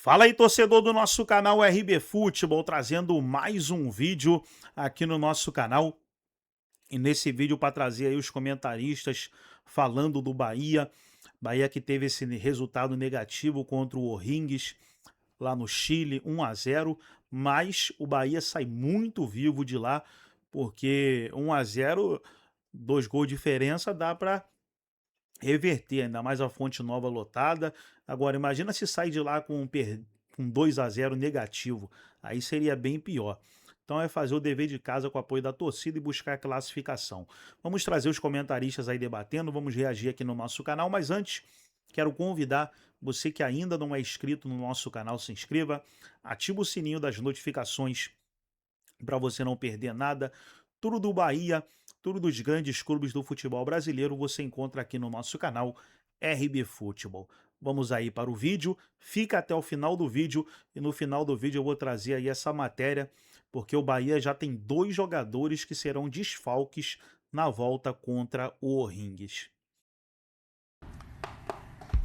Fala aí, torcedor do nosso canal RB Futebol, trazendo mais um vídeo aqui no nosso canal. E nesse vídeo para trazer aí os comentaristas falando do Bahia. Bahia que teve esse resultado negativo contra o O'Higgins lá no Chile, 1-0. Mas o Bahia sai muito vivo de lá, porque 1-0, 2 gols de diferença dá para reverter, ainda mais a Fonte Nova lotada. Agora, imagina se sai de lá com 2-0 negativo, aí seria bem pior. Então é fazer o dever de casa com o apoio da torcida e buscar a classificação. Vamos trazer os comentaristas aí debatendo, vamos reagir aqui no nosso canal, mas antes quero convidar você que ainda não é inscrito no nosso canal, se inscreva, ativa o sininho das notificações para você não perder nada. Tudo do Bahia, tudo dos grandes clubes do futebol brasileiro você encontra aqui no nosso canal RB Futebol. Vamos aí para o vídeo, fica até o final do vídeo e no final do vídeo eu vou trazer aí essa matéria, porque o Bahia já tem 2 jogadores que serão desfalques na volta contra o O'Higgins.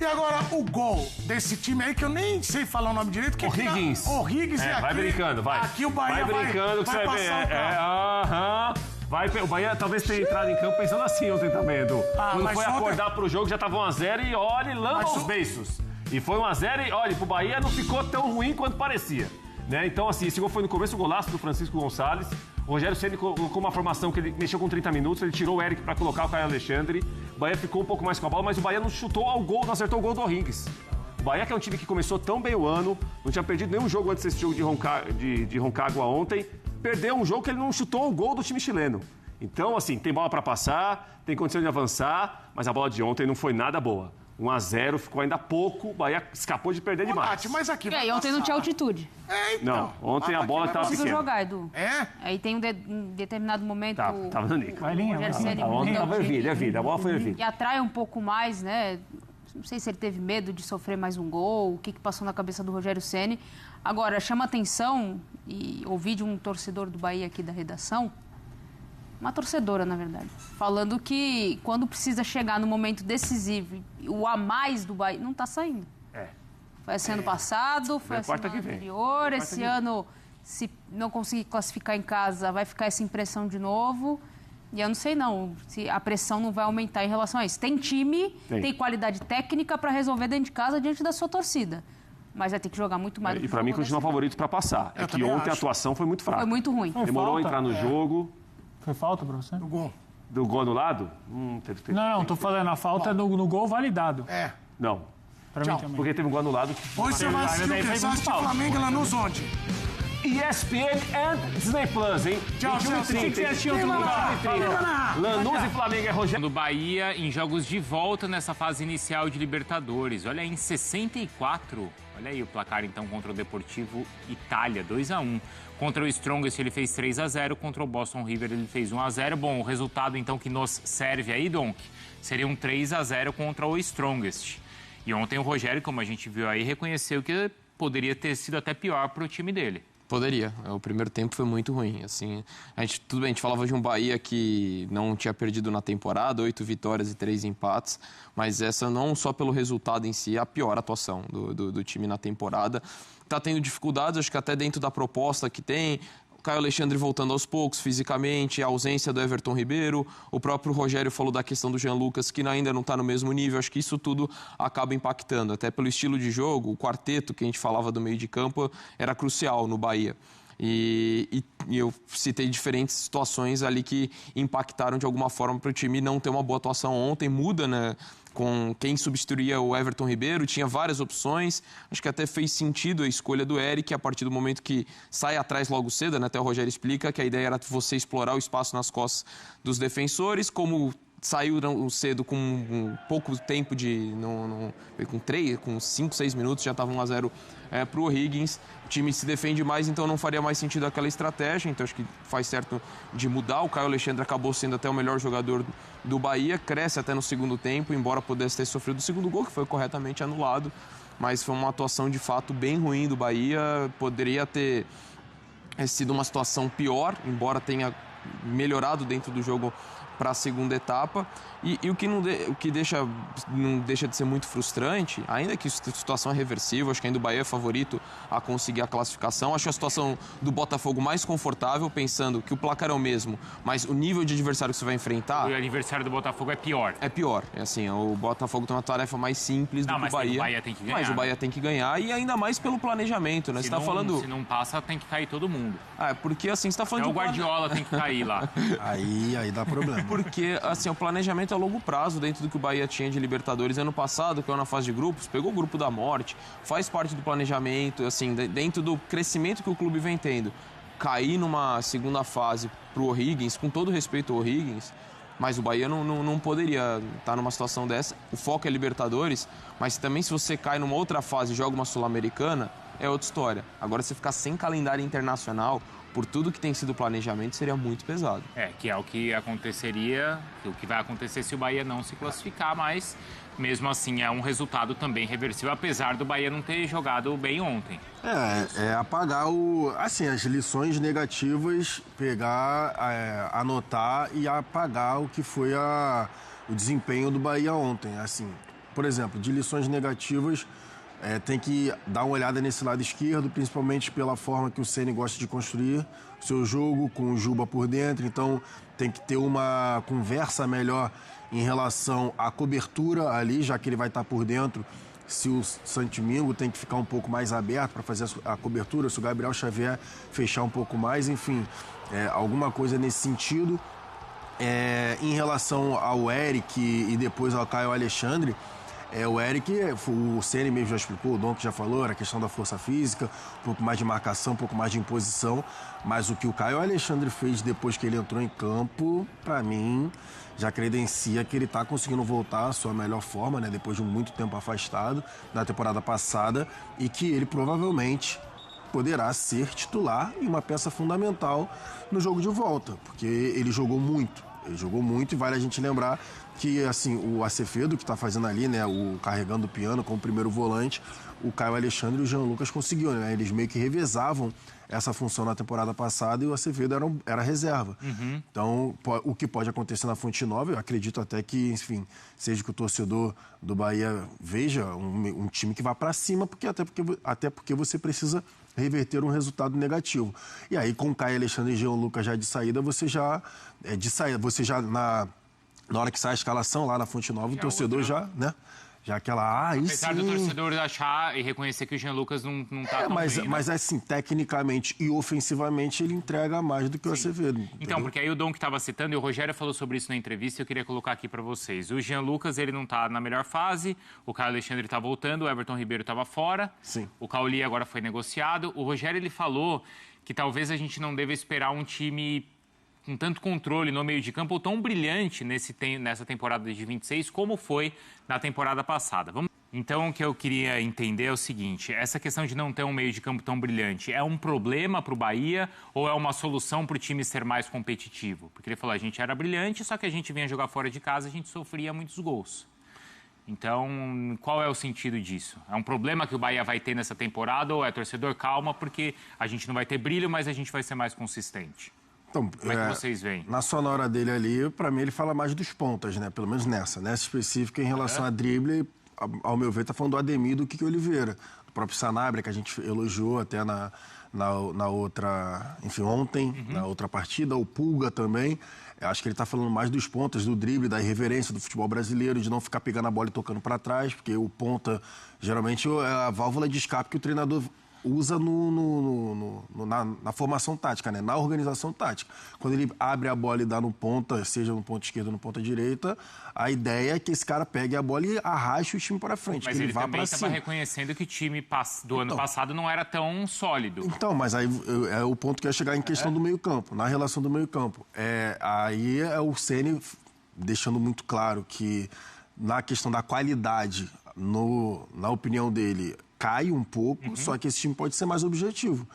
E agora o gol desse time aí, que eu nem sei falar o nome direito. Que O'Higgins. O'Higgins e aqui... Vai brincando, vai. Aqui o Bahia vai brincando que vai você vê. passar O Bahia talvez tenha entrado em campo pensando assim ontem também, Edu. Quando foi ontem... acordar pro jogo, já tava 1-0 e olha, lamba os beiços. E foi 1-0 e olha, pro Bahia não ficou tão ruim quanto parecia. Né? Então, assim, esse gol foi no começo, o golaço do Francisco Gonçalves. O Rogério Ceni colocou uma formação que ele mexeu com 30 minutos, ele tirou o Eric para colocar o Caio Alexandre. O Bahia ficou um pouco mais com a bola, mas o Bahia não chutou ao gol, não acertou o gol do O'Higgins. O Bahia, que é um time que começou tão bem o ano, não tinha perdido nenhum jogo antes desse jogo de Rancagua ontem, perdeu um jogo que ele não chutou o gol do time chileno. Então, assim, tem bola para passar, tem condição de avançar, mas a bola de ontem não foi nada boa. 1-0, ficou ainda pouco, o Bahia escapou de perder demais. Nath, mas aqui e ontem não tinha altitude. Então. Não, ontem a bola estava pequena. Jogar, Edu. É? Aí tem um determinado momento... Tava no Nico. Ontem tava ervilha, a bola foi ervilha. E atrai um pouco mais, né? Não sei se ele teve medo de sofrer mais um gol, o que passou na cabeça do Rogério Ceni. Agora, chama atenção, e ouvi de um torcedor do Bahia aqui da redação, uma torcedora, na verdade, falando que quando precisa chegar no momento decisivo, o a mais do Bahia não está saindo. Foi esse ano passado, foi esse ano anterior, esse ano, se não conseguir classificar em casa, vai ficar essa impressão de novo. E eu não sei não, se a pressão não vai aumentar em relação a isso. Tem time, tem qualidade técnica para resolver dentro de casa diante da sua torcida. Mas vai ter que jogar muito mais. E para mim continua favorito para passar. É que ontem a atuação foi muito fraca. Foi muito ruim. Demorou a entrar no jogo. Foi falta pra você? Do gol. Do gol anulado? Não, tô falando, a falta é no gol validado. É. Não. Pra mim também. Porque teve um gol anulado. Hoje você vai assistir o quê? Você vai assistir Flamengo e Lanús onde? ESPN e Disney Plus, hein? Tchau, 21h30. Lanús e Flamengo é Rogério. Do Bahia em jogos de volta nessa fase inicial de Libertadores. Olha aí, em 64. Olha aí o placar, então, contra o Deportivo Itália, 2-1. Contra o Strongest, ele fez 3-0. Contra o Boston River, ele fez 1-0. Bom, o resultado, então, que nos serve aí, Donk, seria um 3-0 contra o Strongest. E ontem o Rogério, como a gente viu aí, reconheceu que poderia ter sido até pior para o time dele. Poderia. O primeiro tempo foi muito ruim. Assim, tudo bem, a gente falava de um Bahia que não tinha perdido na temporada, 8 vitórias e 3 empates, mas essa não só pelo resultado em si, é a pior atuação do time na temporada. Está tendo dificuldades, acho que até dentro da proposta que tem. O Caio Alexandre voltando aos poucos, fisicamente, a ausência do Everton Ribeiro, o próprio Rogério falou da questão do Jean Lucas, que ainda não está no mesmo nível, acho que isso tudo acaba impactando, até pelo estilo de jogo, o quarteto que a gente falava do meio de campo era crucial no Bahia. E eu citei diferentes situações ali que impactaram de alguma forma para o time não ter uma boa atuação ontem, muda, né? Com quem substituiria o Everton Ribeiro, tinha várias opções, acho que até fez sentido a escolha do Eric, a partir do momento que sai atrás logo cedo, né? Até o Rogério explica que a ideia era você explorar o espaço nas costas dos defensores, como saiu cedo com pouco tempo com 5, 6 minutos, já estava 1-0 para o O'Higgins. O time se defende mais, então não faria mais sentido aquela estratégia, então acho que faz certo de mudar. O Caio Alexandre acabou sendo até o melhor jogador do Bahia, cresce até no segundo tempo, embora pudesse ter sofrido o segundo gol, que foi corretamente anulado, mas foi uma atuação de fato bem ruim do Bahia, poderia ter sido uma situação pior, embora tenha melhorado dentro do jogo para a segunda etapa. E o que não deixa de ser muito frustrante, ainda que a situação é reversível, acho que ainda o Bahia é favorito a conseguir a classificação. Acho a situação do Botafogo mais confortável, pensando que o placar é o mesmo, mas o nível de adversário que você vai enfrentar... O adversário do Botafogo é pior. É pior. É assim, o Botafogo tem uma tarefa mais simples do que o Bahia. O Bahia tem que ganhar. Mas o Bahia tem que ganhar e ainda mais pelo planejamento, né? Se não passa, tem que cair todo mundo. Porque assim, você tá falando o Guardiola tem que cair lá. Aí dá problema. Porque, assim, o planejamento a longo prazo, dentro do que o Bahia tinha de Libertadores ano passado, que é na fase de grupos, pegou o grupo da morte, faz parte do planejamento, assim, dentro do crescimento que o clube vem tendo. Cair numa segunda fase pro O'Higgins, com todo respeito ao O'Higgins, mas o Bahia não poderia estar numa situação dessa. O foco é Libertadores, mas também se você cai numa outra fase e joga uma Sul-Americana, é outra história. Agora, se ficar sem calendário internacional, por tudo que tem sido planejamento, seria muito pesado. Que é o que aconteceria, o que vai acontecer se o Bahia não se classificar, mas mesmo assim é um resultado também reversível, apesar do Bahia não ter jogado bem ontem. É apagar as lições negativas, pegar, anotar e apagar o que foi o desempenho do Bahia ontem. Assim, por exemplo, de lições negativas, tem que dar uma olhada nesse lado esquerdo, principalmente pela forma que o Ceni gosta de construir o seu jogo, com o Juba por dentro. Então, tem que ter uma conversa melhor em relação à cobertura ali, já que ele vai estar por dentro. Se o Santimingo tem que ficar um pouco mais aberto para fazer a cobertura, se o Gabriel Xavier fechar um pouco mais, enfim, alguma coisa nesse sentido. Em relação ao Eric e depois ao Caio Alexandre, o Eric, o Ceni mesmo já explicou, o Dom que já falou, era a questão da força física, um pouco mais de marcação, um pouco mais de imposição, mas o que o Caio Alexandre fez depois que ele entrou em campo, para mim, já credencia que ele está conseguindo voltar à sua melhor forma, né, depois de muito tempo afastado na temporada passada, e que ele provavelmente poderá ser titular e uma peça fundamental no jogo de volta, porque ele jogou muito. E vale a gente lembrar que, assim, o Acevedo, que está fazendo ali, né, o carregando o piano como primeiro volante, o Caio Alexandre e o Jean Lucas conseguiram, né? Eles meio que revezavam essa função na temporada passada e o Acevedo era reserva. Então, o que pode acontecer na Fonte Nova, eu acredito até que, enfim, seja que o torcedor do Bahia veja um time que vá para cima, até porque você precisa reverter um resultado negativo. E aí, com o Caio Alexandre e Jean Lucas já de saída, você já na hora que sai a escalação lá na Fonte Nova, o torcedor já, né? Já aquela, Apesar do torcedor achar e reconhecer que o Jean Lucas não tá tão bem, né? Mas assim, tecnicamente e ofensivamente, ele entrega mais do que o Acevedo. Então, porque aí o Dom que estava citando, e o Rogério falou sobre isso na entrevista, eu queria colocar aqui para vocês. O Jean Lucas, ele não tá na melhor fase, o Caio Alexandre tá voltando, o Everton Ribeiro estava fora, Sim. O Cauli agora foi negociado. O Rogério, ele falou que talvez a gente não deva esperar um time com tanto controle no meio de campo ou tão brilhante nessa temporada de 26 como foi na temporada passada. Então, o que eu queria entender é o seguinte, essa questão de não ter um meio de campo tão brilhante é um problema para o Bahia ou é uma solução para o time ser mais competitivo? Porque ele falou, a gente era brilhante, só que a gente vinha jogar fora de casa, a gente sofria muitos gols. Então, qual é o sentido disso? É um problema que o Bahia vai ter nessa temporada ou é torcedor, calma, porque a gente não vai ter brilho, mas a gente vai ser mais consistente? Então, como é que vocês veem? Na sonora dele ali, para mim, ele fala mais dos pontas, né? Pelo menos nessa específica em relação a drible, ao meu ver, tá falando do Ademir do Kiki Oliveira. Do próprio Sanabria, que a gente elogiou até na outra, enfim, ontem, na outra partida. O Pulga também. Eu acho que ele tá falando mais dos pontas, do drible, da irreverência do futebol brasileiro, de não ficar pegando a bola e tocando para trás, porque o ponta, geralmente, é a válvula de escape que o treinador usa na formação tática, né? Na organização tática. Quando ele abre a bola e dá no ponta, seja no ponta esquerda ou no ponta direita, a ideia é que esse cara pegue a bola e arraste o time para frente. Mas que ele vá também estava reconhecendo que o time do ano passado não era tão sólido. Então, mas aí é o ponto que eu ia chegar em questão do meio-campo, na relação do meio-campo. Aí é o Ceni deixando muito claro que na questão da qualidade, na opinião dele, cai um pouco, só que esse time pode ser mais objetivo.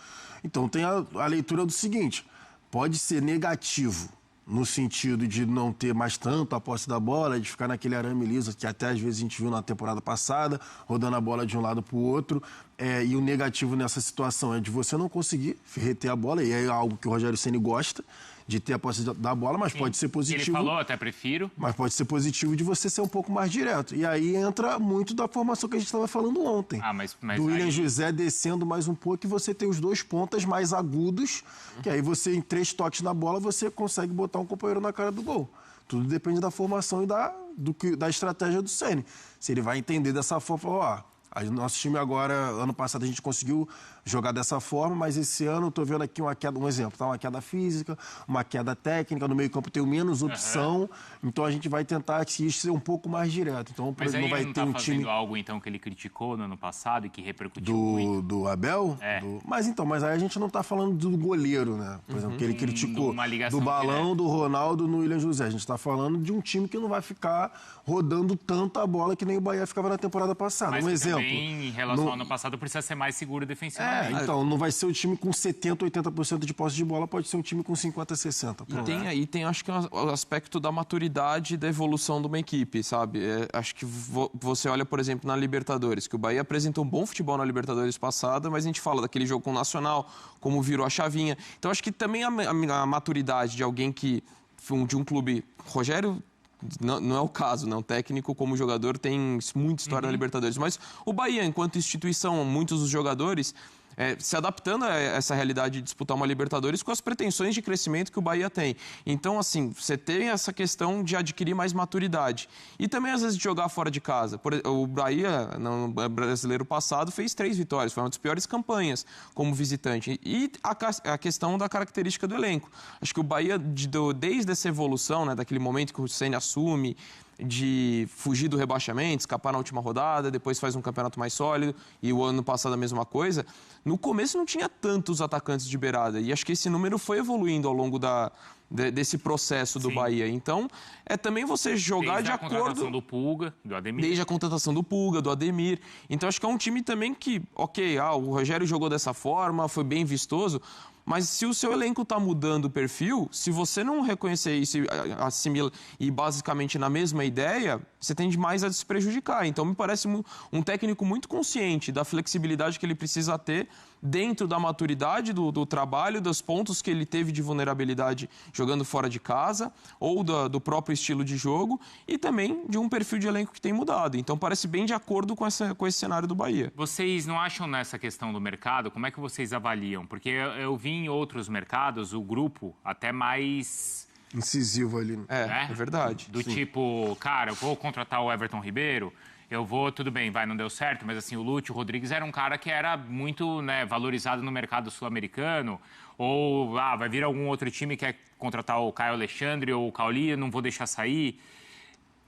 Então tem a leitura do seguinte, pode ser negativo no sentido de não ter mais tanto a posse da bola, de ficar naquele arame liso que até às vezes a gente viu na temporada passada, rodando a bola de um lado para o outro, e o negativo nessa situação é de você não conseguir reter a bola, e é algo que o Rogério Ceni gosta, de ter a posse da bola, mas pode ser Ele positivo. falou, até prefiro. Mas pode ser positivo de você ser um pouco mais direto. E aí entra muito da formação que a gente estava falando ontem. Mas do William aí... José descendo mais um pouco e você tem os dois pontas mais agudos, que aí você, em 3 toques na bola, você consegue botar um companheiro na cara do gol. Tudo depende da formação e da estratégia do Ceni. Se ele vai entender dessa forma, nosso time agora, ano passado a gente conseguiu jogar dessa forma, mas esse ano eu tô vendo aqui uma queda, um exemplo, tá? Uma queda física, uma queda técnica, no meio campo tem menos opção, então a gente vai tentar ser um pouco mais direto. Então, por Mas exemplo, aí não vai ele não ter tá um fazendo time algo, então, que ele criticou no ano passado e que repercutiu muito? do Abel? É. Mas aí a gente não tá falando do goleiro, né? Por exemplo, que ele criticou Uma ligação do balão, direta. do Ronaldo no William José. A gente tá falando de um time que não vai ficar rodando tanto a bola que nem o Bahia ficava na temporada passada. Mas um que exemplo. também, em relação ao ano passado, precisa ser mais seguro defensivamente. Então, não vai ser o time com 70%, 80% de posse de bola, pode ser um time com 50%, 60%. E tem, acho que, o aspecto da maturidade e da evolução de uma equipe, sabe? Acho que você olha, por exemplo, na Libertadores, que o Bahia apresentou um bom futebol na Libertadores passada, mas a gente fala daquele jogo com o Nacional, como virou a chavinha. Então, acho que também a maturidade de alguém de um clube... Rogério... Não é o caso, não. Técnico como jogador tem muita história na Libertadores. Mas o Bahia, enquanto instituição, muitos dos jogadores se adaptando a essa realidade de disputar uma Libertadores com as pretensões de crescimento que o Bahia tem. Então, assim, você tem essa questão de adquirir mais maturidade. E também, às vezes, de jogar fora de casa. O Bahia, no brasileiro passado, fez 3 vitórias. Foi uma das piores campanhas como visitante. E a questão da característica do elenco. Acho que o Bahia, desde essa evolução, né, daquele momento que o Ceni assume, de fugir do rebaixamento, escapar na última rodada, depois faz um campeonato mais sólido, e o ano passado a mesma coisa. No começo não tinha tantos atacantes de beirada, e acho que esse número foi evoluindo ao longo desse processo do Bahia. Então, também você jogar Desde de a acordo... contratação do Pulga, do Ademir. Desde a contratação do Pulga, do Ademir. Então, acho que é um time também que, o Rogério jogou dessa forma, foi bem vistoso, mas se o seu elenco está mudando o perfil, se você não reconhecer isso e assimila e basicamente na mesma ideia, você tende mais a se prejudicar. Então, me parece um técnico muito consciente da flexibilidade que ele precisa ter dentro da maturidade do trabalho, dos pontos que ele teve de vulnerabilidade jogando fora de casa, ou do próprio estilo de jogo, e também de um perfil de elenco que tem mudado. Então, parece bem de acordo com esse cenário do Bahia. Vocês não acham nessa questão do mercado? Como é que vocês avaliam? Porque eu vi em outros mercados o grupo até mais... incisivo ali. É verdade. Do tipo, cara, eu vou contratar o Everton Ribeiro, eu vou, tudo bem, não deu certo, mas assim, o Lúcio Rodrigues era um cara que era muito valorizado no mercado sul-americano, ou vai vir algum outro time que quer contratar o Caio Alexandre ou o Cauli, não vou deixar sair.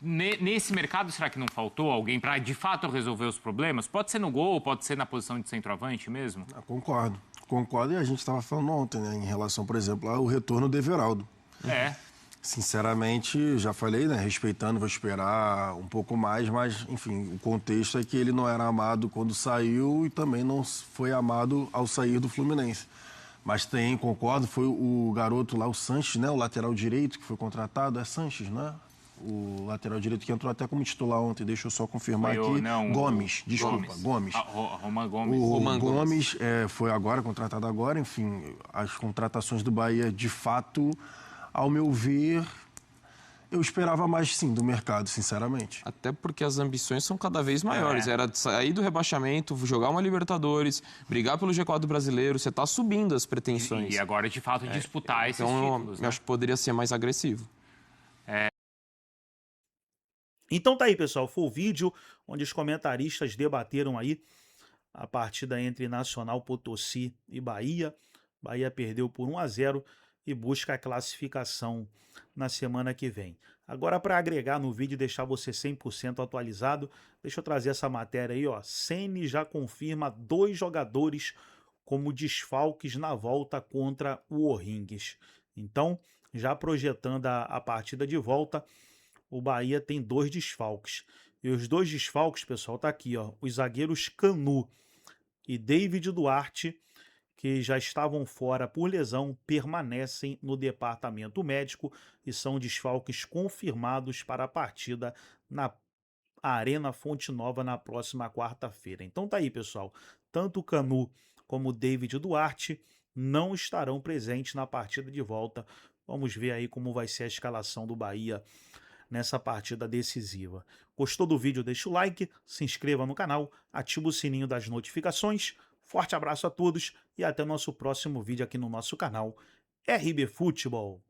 Nesse mercado, será que não faltou alguém para, de fato, resolver os problemas? Pode ser no gol, pode ser na posição de centroavante mesmo? Concordo, e a gente estava falando ontem, né, em relação, por exemplo, ao retorno do Everaldo. Sinceramente, já falei, né, respeitando, vou esperar um pouco mais, mas, enfim, o contexto é que ele não era amado quando saiu e também não foi amado ao sair do Fluminense. Mas concordo, foi o garoto lá, o Sanches, né, o lateral direito que foi contratado, é Sanches, né? O lateral direito que entrou até como titular ontem, deixa eu só confirmar aqui. Gomes, desculpa, Gomes. Roman Gomes. O Roman Gomes foi contratado agora, enfim, as contratações do Bahia, de fato, ao meu ver, eu esperava mais, sim, do mercado, sinceramente. Até porque as ambições são cada vez maiores. Era sair do rebaixamento, jogar uma Libertadores, brigar pelo G4 brasileiro, você está subindo as pretensões. E agora, de fato, disputar esses títulos. Eu acho que poderia ser mais agressivo. Então tá aí, pessoal, foi o vídeo onde os comentaristas debateram aí a partida entre Nacional Potosí e Bahia. Bahia perdeu por 1-0 e busca a classificação na semana que vem. Agora, para agregar no vídeo e deixar você 100% atualizado, deixa eu trazer essa matéria aí, ó. Ceni já confirma 2 jogadores como desfalques na volta contra o O'Higgins. Então, já projetando a partida de volta, o Bahia tem 2 desfalques. E os 2 desfalques, pessoal, tá aqui, ó. Os zagueiros Canu e David Duarte, que já estavam fora por lesão, permanecem no departamento médico e são desfalques confirmados para a partida na Arena Fonte Nova na próxima quarta-feira. Então tá aí, pessoal. Tanto o Canu como o David Duarte não estarão presentes na partida de volta Vamos ver aí como vai ser a escalação do Bahia nessa partida decisiva. Gostou do vídeo? Deixa o like, se inscreva no canal, ativa o sininho das notificações. Forte abraço a todos e até o nosso próximo vídeo aqui no nosso canal RB Futebol.